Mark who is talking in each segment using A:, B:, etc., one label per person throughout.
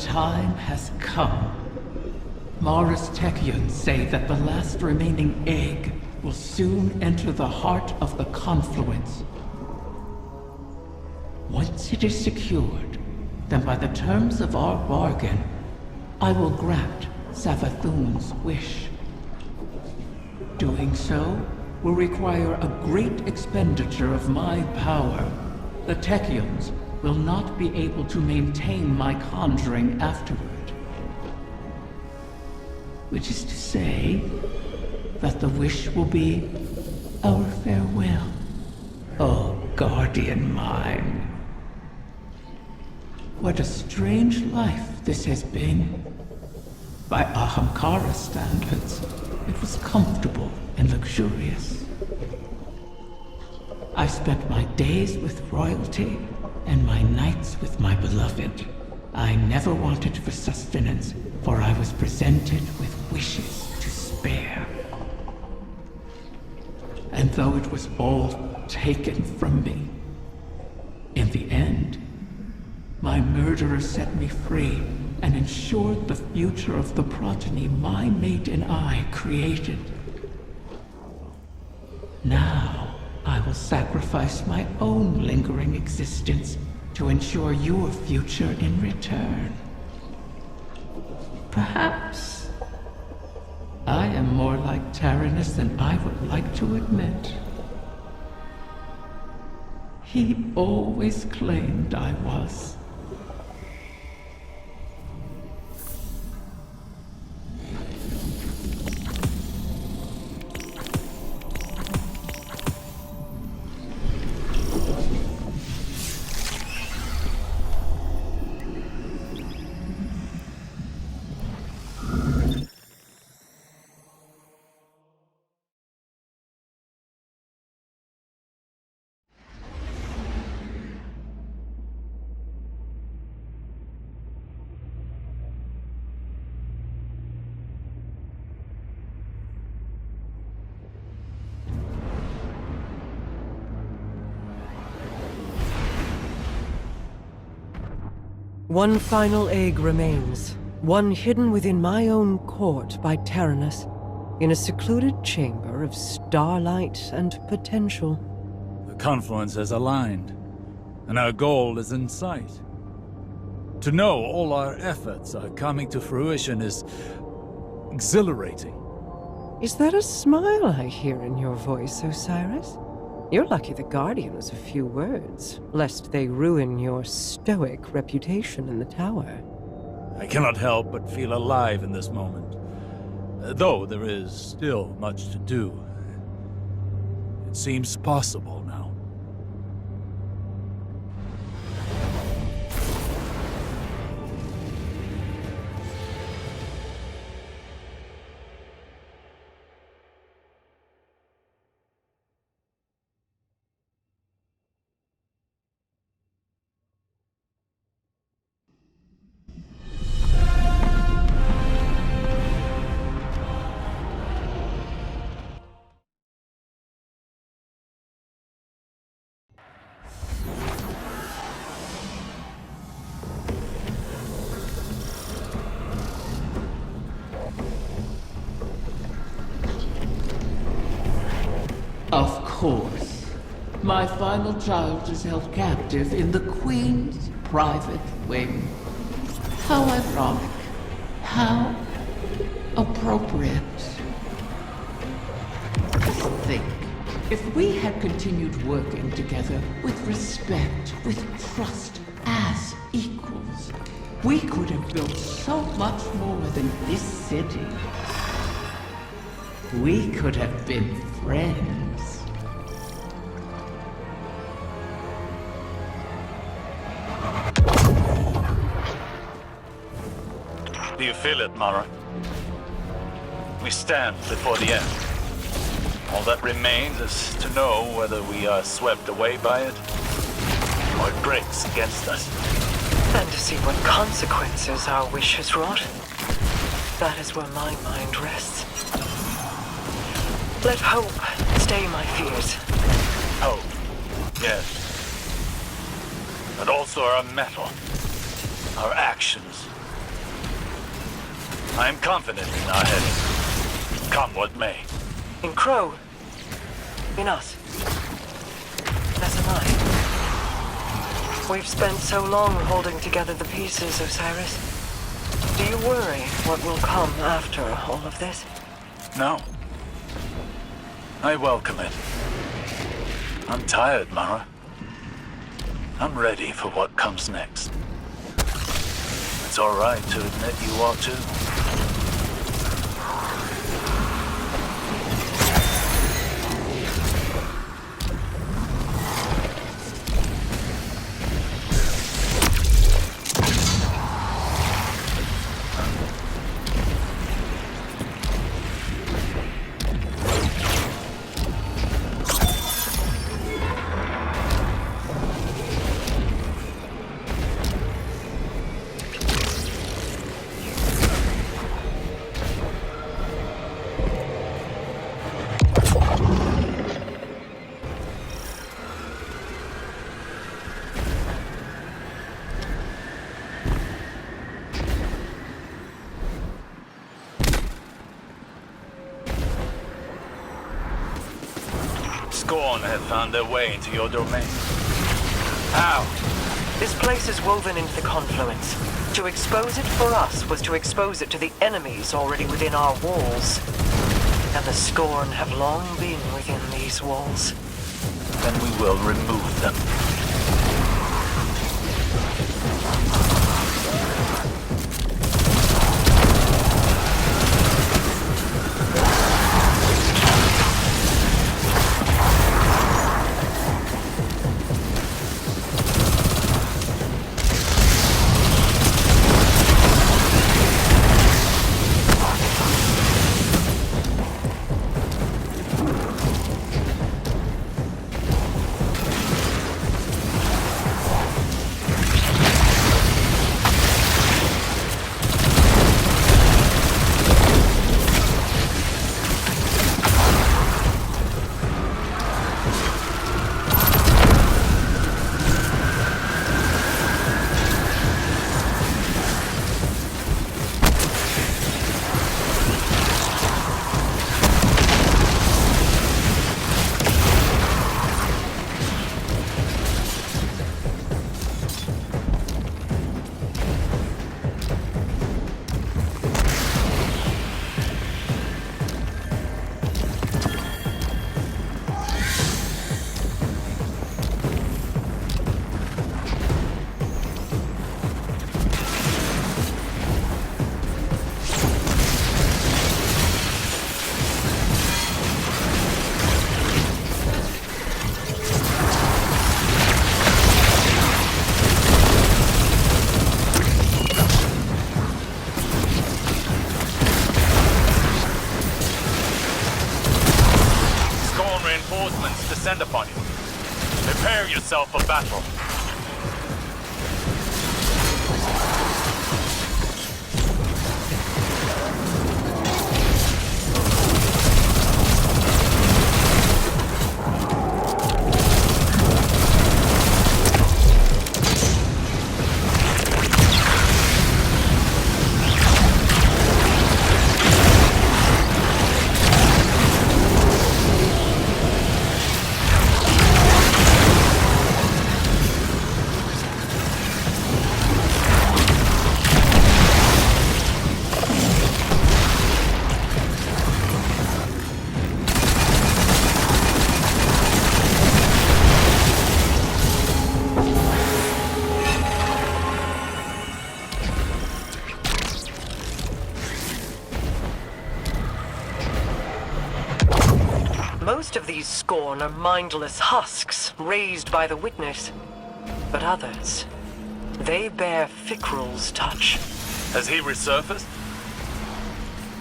A: time has come. Mara's Techians say that the last remaining egg will soon enter the heart of the confluence. Once it is secured, then by the terms of our bargain, I will grant Savathun's wish. Doing so will require a great expenditure of my power. The Techians will not be able to maintain my conjuring afterward. Which is to say, that the wish will be our farewell. Oh, guardian mine. What a strange life this has been. By Ahamkara standards, it was comfortable and luxurious. I spent my days with royalty and my nights with my beloved. I never wanted for sustenance, for I was presented with wishes to spare. And though it was all taken from me, in the end, my murderer set me free and ensured the future of the progeny my mate and I created. Now, I will sacrifice my own lingering existence to ensure your future in return. Perhaps I am more like Tyrannus than I would like to admit. He always claimed I was.
B: One final egg remains, one hidden within my own court by Tyrannus, in a secluded chamber of starlight and potential.
C: The confluence has aligned, and our goal is in sight. To know all our efforts are coming to fruition is exhilarating.
B: Is that a smile I hear in your voice, Osiris? You're lucky the Guardian was a few words, lest they ruin your stoic reputation in the tower.
C: I cannot help but feel alive in this moment. Though there is still much to do. It seems possible now.
A: Of course. My final child is held captive in the Queen's private wing. How ironic. How appropriate. Just think, if we had continued working together with respect, with trust, as equals, we could have built so much more than this city. We could have been friends.
C: Do you feel it, Mara? We stand before the end. All that remains is to know whether we are swept away by it, or it breaks against us.
B: And to see what consequences our wish has wrought. That is where my mind rests. Let hope stay my fears.
C: Hope, yes. But also our mettle, our actions, I am confident in our heading. Come what may.
B: In Crow. In us. As am I. We've spent so long holding together the pieces, Osiris. Do you worry what will come after all of this?
C: No. I welcome it. I'm tired, Mara. I'm ready for what comes next. It's all right to admit you are too. Scorn have found their way into your domain. How?
B: This place is woven into the confluence. To expose it for us was to expose it to the enemies already within our walls. And the Scorn have long been within these walls.
C: Then we will remove them. Reinforcements descend upon you. Prepare yourself for battle.
B: Most of these Scorn are mindless husks raised by the Witness. But others, they bear Fickrul's touch.
C: Has he resurfaced?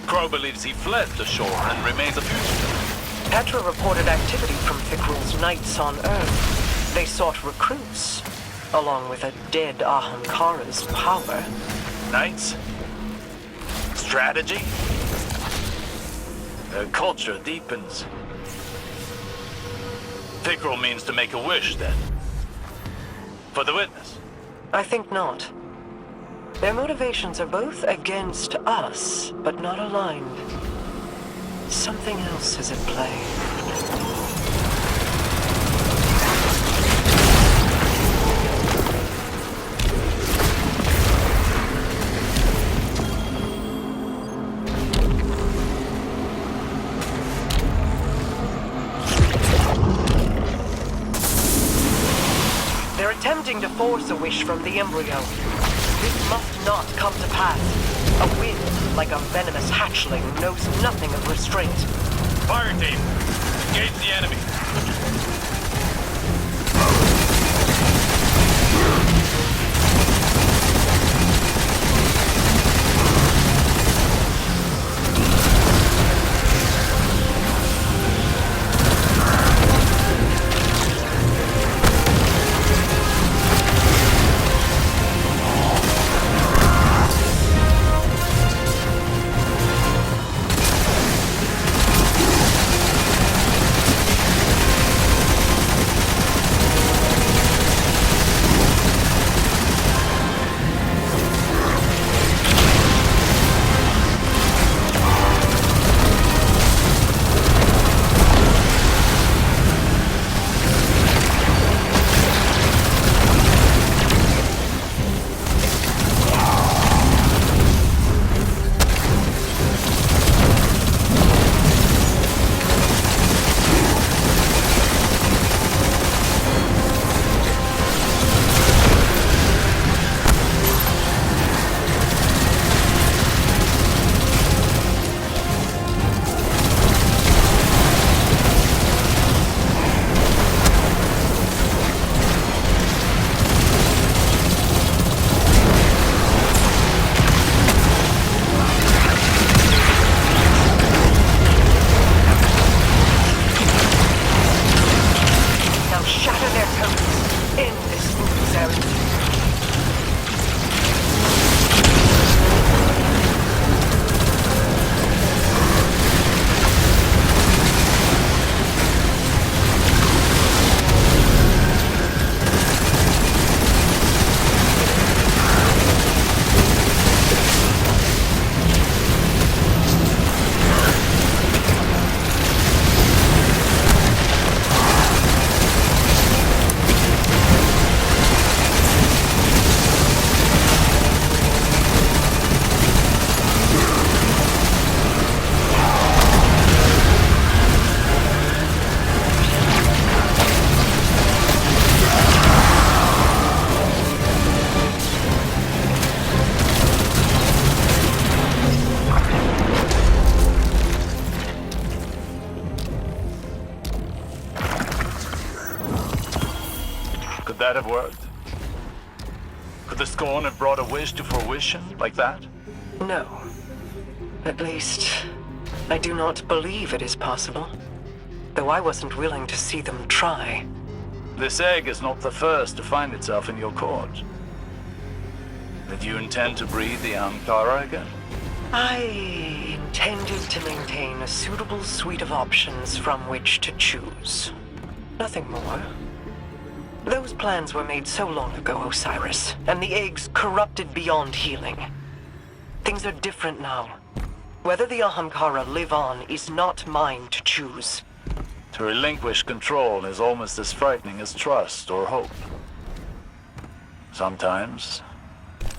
C: Crow believes he fled the shore and remains a fugitive.
B: Petra reported activity from Fickrul's knights on Earth. They sought recruits, along with a dead Ahamkara's power.
C: Knights? Strategy? Their culture deepens. Fickrul means to make a wish, then. For the Witness.
B: I think not. Their motivations are both against us, but not aligned. Something else is at play. They're attempting to force a wish from the embryo. This must not come to pass. A wind, like a venomous hatchling, knows nothing of restraint.
C: Fire team, engage the enemy. That have worked? Could the scorn have brought a wish to fruition like that?
B: No. At least, I do not believe it is possible. Though I wasn't willing to see them try.
C: This egg is not the first to find itself in your court. Did you intend to breed the Ahamkara again?
B: I intended to maintain a suitable suite of options from which to choose. Nothing more. Those plans were made so long ago, Osiris, and the eggs corrupted beyond healing. Things are different now. Whether the Ahamkara live on is not mine to choose.
C: To relinquish control is almost as frightening as trust or hope. Sometimes,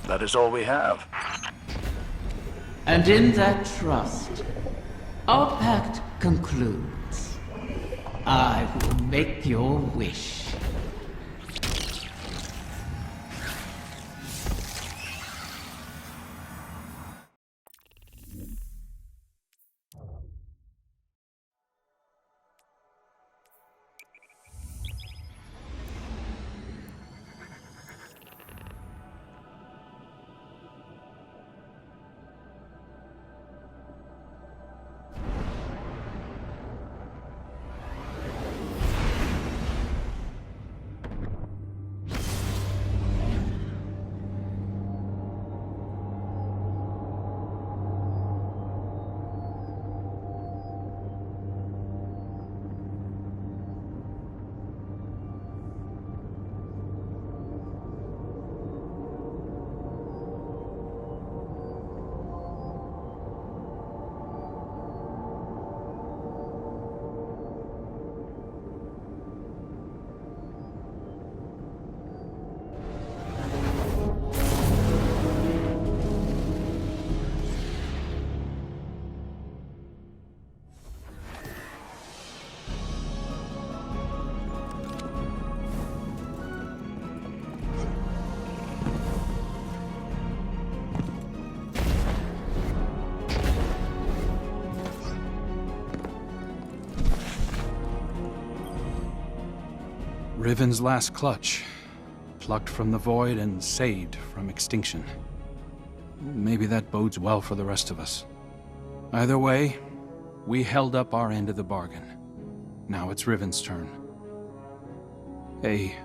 C: that is all we have.
A: And in that trust, our pact concludes. I will make your wish.
D: Riven's last clutch, plucked from the void and saved from extinction. Maybe that bodes well for the rest of us. Either way, we held up our end of the bargain. Now it's Riven's turn. Hey,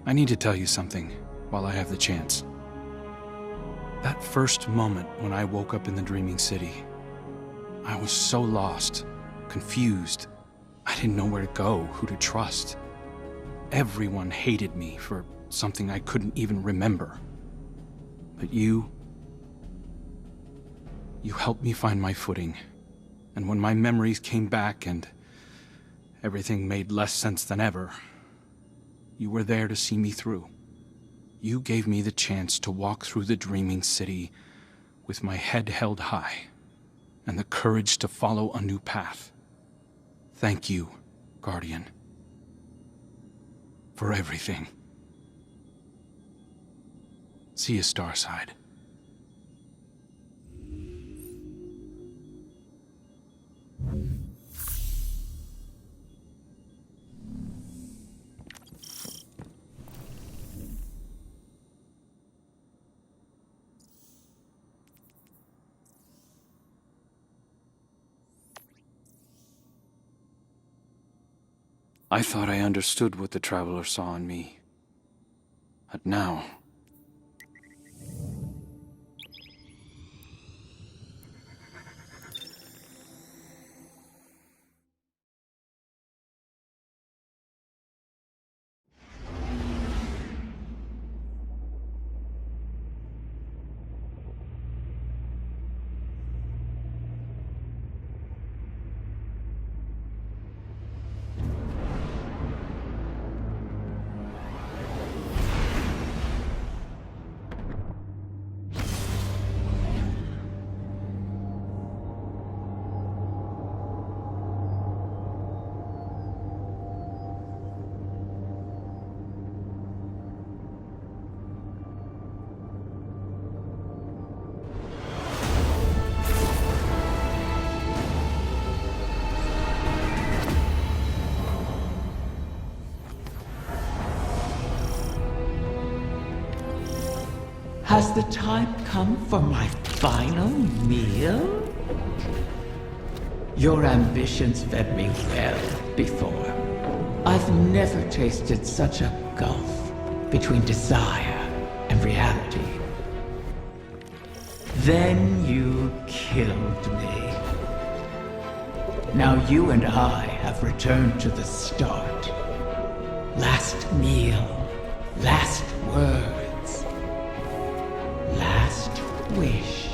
D: I need to tell you something while I have the chance. That first moment when I woke up in the Dreaming City, I was so lost, confused. I didn't know where to go, who to trust. Everyone hated me for something I couldn't even remember. But you helped me find my footing. And when my memories came back and everything made less sense than ever, you were there to see me through. You gave me the chance to walk through the Dreaming City with my head held high and the courage to follow a new path. Thank you, Guardian, for everything. See you, Starside. I thought I understood what the Traveler saw in me. But now...
A: Has the time come for my final meal? Your ambitions fed me well before. I've never tasted such a gulf between desire and reality. Then you killed me. Now you and I have returned to the start. Last meal, last words, last wish.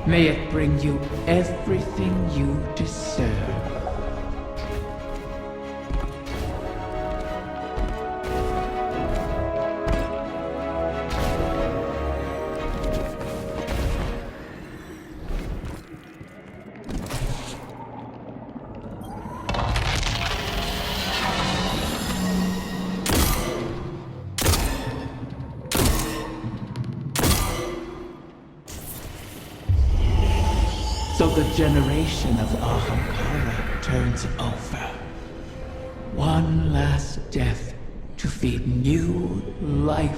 A: May it bring you everything you deserve. So the generation of Ahamkara turns over. One last death to feed new life.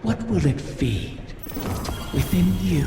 A: What will it feed within you?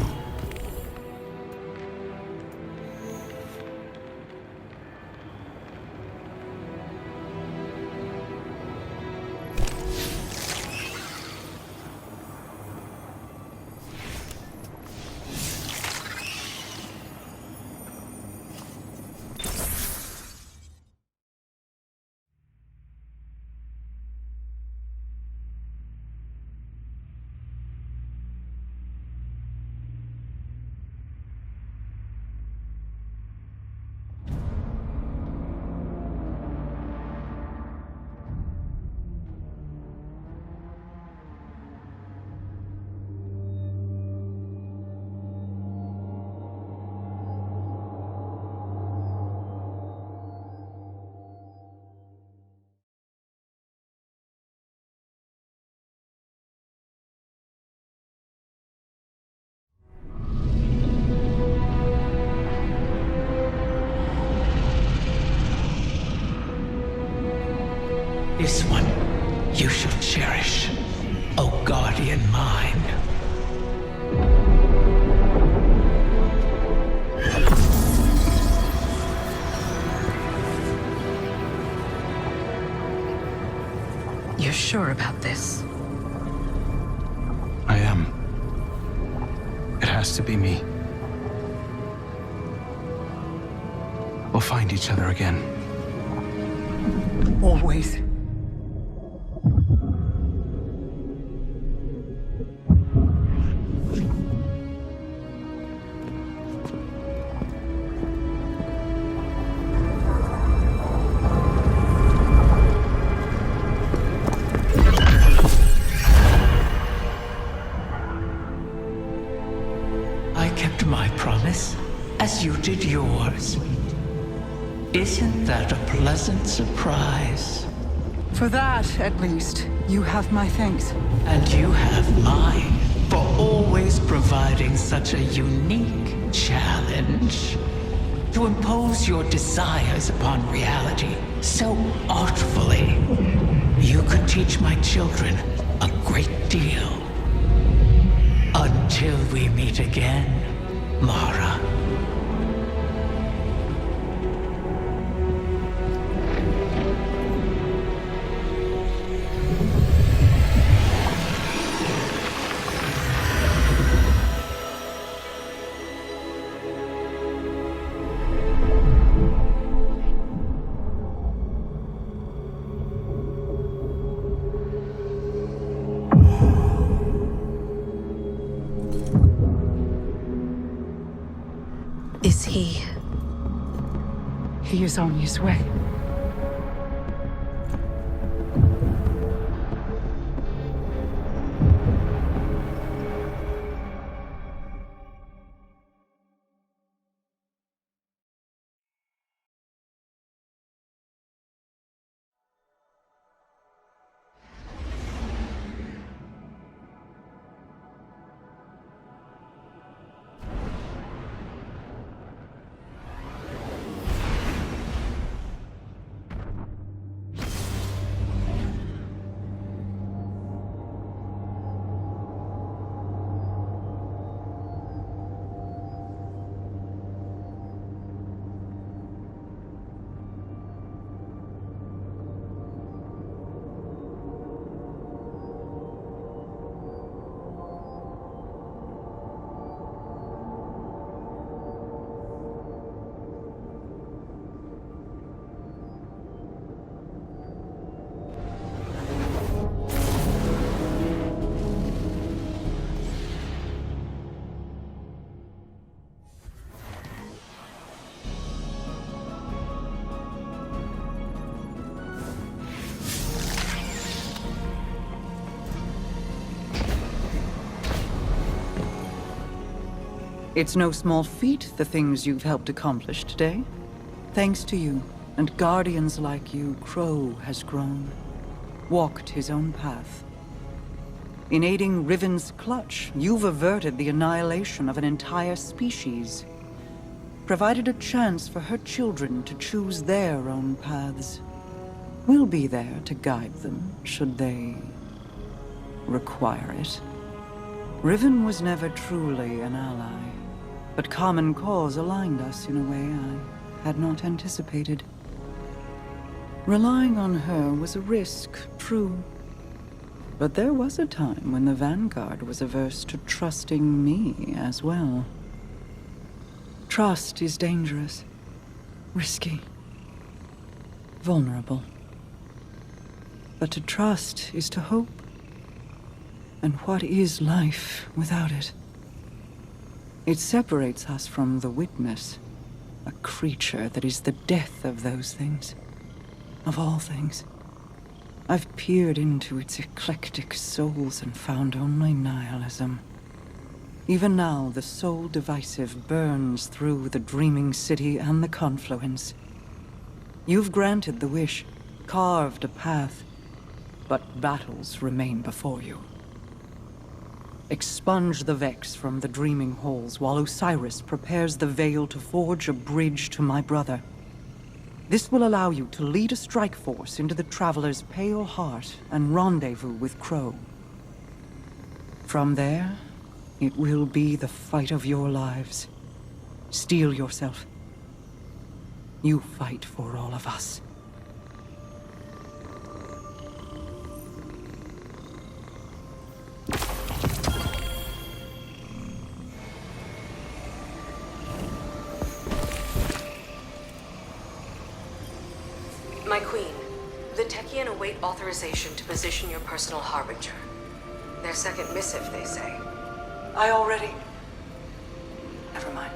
A: guardian mind.
E: You're sure about this?
D: I am. It has to be me. We'll find each other again.
E: Always.
A: I kept my promise, as you did yours. Isn't that a pleasant surprise?
E: For that, at least, you have my thanks.
A: And you have mine for always providing such a unique challenge. To impose your desires upon reality so artfully. You could teach my children a great deal. Until we meet again, Mara.
E: Is he? He is on his way. It's no small feat, the things you've helped accomplish today. Thanks to you, and guardians like you, Crow has grown. Walked his own path. In aiding Riven's clutch, you've averted the annihilation of an entire species. Provided a chance for her children to choose their own paths. We'll be there to guide them, should they require it. Riven was never truly an ally. But common cause aligned us in a way I had not anticipated. Relying on her was a risk, true. But there was a time when the Vanguard was averse to trusting me as well. Trust is dangerous, risky, vulnerable. But to trust is to hope. And what is life without it? It separates us from the witness, a creature that is the death of those things, of all things. I've peered into its eclectic souls and found only nihilism. Even now, the soul divisive burns through the dreaming city and the confluence. You've granted the wish, carved a path, but battles remain before you. Expunge the Vex from the dreaming halls while Osiris prepares the veil to forge a bridge to my brother. This will allow you to lead a strike force into the Traveler's pale heart and rendezvous with Crow. From there, it will be the fight of your lives. Steel yourself. You fight for all of us.
F: My queen, the Techian await authorization to position your personal harbinger. Their second missive, they say.
E: I already... Never mind.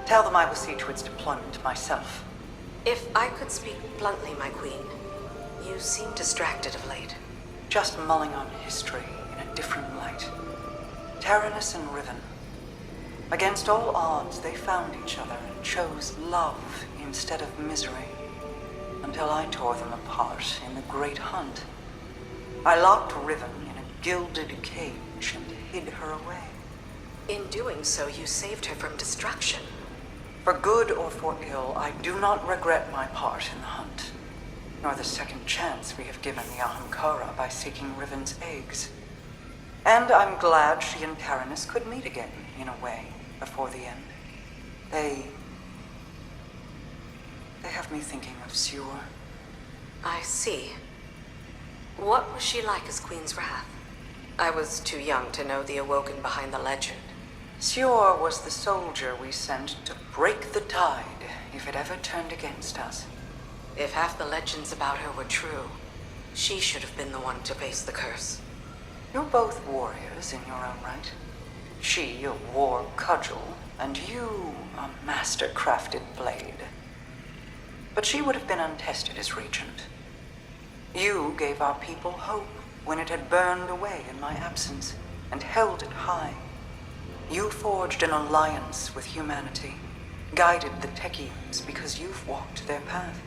E: Tell them I will see to its deployment myself.
F: If I could speak bluntly, my queen, you seem distracted of late.
E: Just mulling on history in a different light. Taranis and Riven. Against all odds, they found each other and chose love instead of misery. Until I tore them apart in the Great Hunt. I locked Riven in a gilded cage and hid her away.
F: In doing so, you saved her from destruction.
E: For good or for ill, I do not regret my part in the hunt, nor the second chance we have given the Ahamkara by seeking Riven's eggs. And I'm glad she and Taranis could meet again, in a way, before the end. They have me thinking of Sior.
F: I see. What was she like as Queen's Wrath? I was too young to know the Awoken behind the legend.
E: Sior was the soldier we sent to break the tide if it ever turned against us.
F: If half the legends about her were true, she should have been the one to face the curse.
E: You're both warriors in your own right. She a war cudgel, and you a master-crafted blade. But she would have been untested as regent. You gave our people hope when it had burned away in my absence, and held it high. You forged an alliance with humanity, guided the Techians because you've walked their path.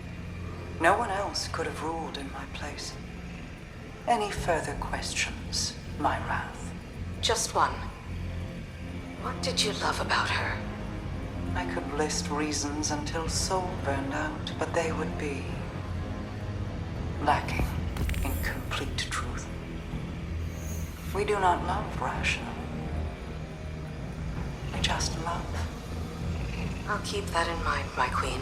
E: No one else could have ruled in my place. Any further questions, my wrath?
F: Just one. What did you love about her?
E: I could list reasons until soul burned out, but they would be lacking in complete truth. We do not love rational. We just love.
F: I'll keep that in mind, my queen.